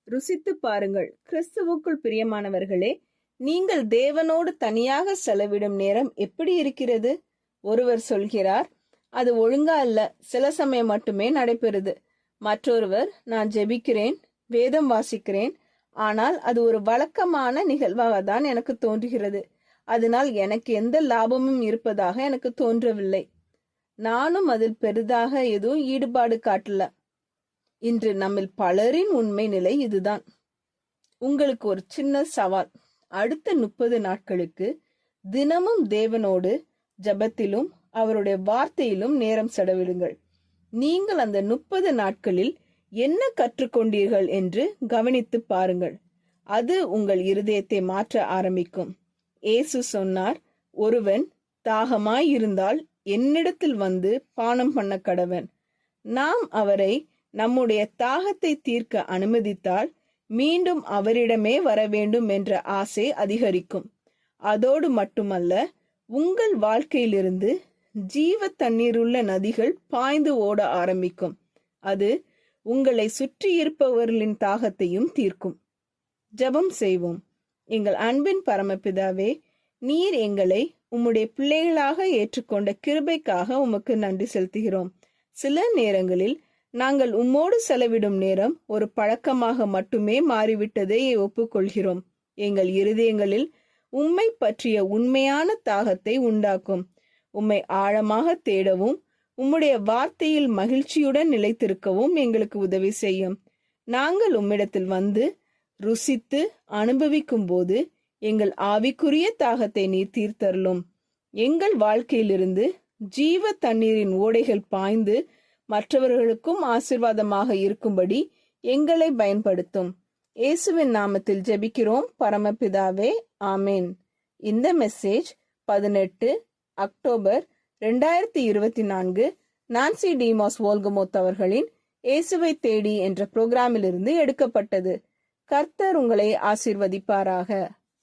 ருசித்து பாருங்கள். கிறிஸ்துவுக்குள் பிரியமானவர்களே, நீங்கள் தேவனோடு தனியாக செலவிடும் நேரம் எப்படி இருக்கிறது? ஒருவர் சொல்கிறார், அது ஒழுங்கா இல்ல, சில சமயம் மட்டுமே நடைபெறுது. மற்றொருவர், நான் ஜெபிக்கிறேன், வேதம் வாசிக்கிறேன், ஆனால் அது ஒரு வழக்கமான நிகழ்வாக தான் எனக்கு தோன்றுகிறது. அதனால் எனக்கு எந்த லாபமும் இருப்பதாக எனக்கு தோன்றவில்லை. நானும் அதில் பெரிதாக எதுவும் ஈடுபாடு காட்டல. இன்று நம்மில் பலரின் உண்மை நிலை இதுதான். உங்களுக்கு ஒரு சின்ன சவால். அடுத்த 30 நாட்களுக்கு தினமும் தேவனோடு ஜெபத்திலும் அவருடைய வார்த்தையிலும் நேரம் செலவிடுங்கள். நீங்கள் அந்த 30 நாட்களில் என்ன கற்றுக்கொண்டீர்கள் என்று கவனித்து பாருங்கள். அது உங்கள் இருதயத்தை மாற்ற ஆரம்பிக்கும். இயேசு சொன்னார், ஒருவன் தாகமாய் இருந்தால் என்னிடத்தில் வந்து பானம் பண்ண கடவன். நாம் அவரை நம்முடைய தாகத்தை தீர்க்க அனுமதித்தால் மீண்டும் அவரிடமே வர வேண்டும் என்ற ஆசை அதிகரிக்கும். அதோடு மட்டுமல்ல, உங்கள் வாழ்க்கையிலிருந்து ஜீவ தண்ணீருள்ள நதிகள் பாய்ந்து ஓட ஆரம்பிக்கும். அது உங்களை சுற்றி இருப்பவர்களின் தாகத்தையும் தீர்க்கும். ஜெபம் செய்வோம். எங்கள் அன்பின் பரமபிதாவே, நீர் எங்களை உம்முடைய பிள்ளைகளாக ஏற்றுக்கொண்ட கிருபைக்காக உமக்கு நன்றி செலுத்துகிறோம். சில நேரங்களில் நாங்கள் உம்மோடு செலவிடும் நேரம் ஒரு பழக்கமாக மட்டுமே மாறிவிட்டதை ஒப்புக்கொள்கிறோம். எங்கள் இருதயங்களில் உம்மை பற்றிய உண்மையான தாகத்தை உண்டாக்கும். உம்மை ஆழமாக தேடவும் உம்முடைய வார்த்தையில் மகிழ்ச்சியுடன் நிலைத்திருக்கவும் எங்களுக்கு உதவி செய்யும். நாங்கள் உம்மிடத்தில் வந்து ருசித்து அனுபவிக்கும் போது எங்கள் ஆவிக்குரிய தாகத்தை நீர் தீர்த்தருளும். எங்கள் வாழ்க்கையிலிருந்து ஜீவ தண்ணீரின் ஓடைகள் பாய்ந்து மற்றவர்களுக்கும் ஆசீர்வாதமாக இருக்கும்படி எங்களை பயன்படுத்தும். இயேசுவின் நாமத்தில் ஜெபிக்கிறோம் பரமபிதாவே, ஆமேன். இந்த மெசேஜ் 18 அக்டோபர் 2024 நான்சி டிமாஸ் வோல்கமோத் அவர்களின் இயேசுவை தேடி என்ற புரோகிராமிலிருந்து எடுக்கப்பட்டது. கர்த்தர் உங்களை ஆசீர்வதிப்பாராக.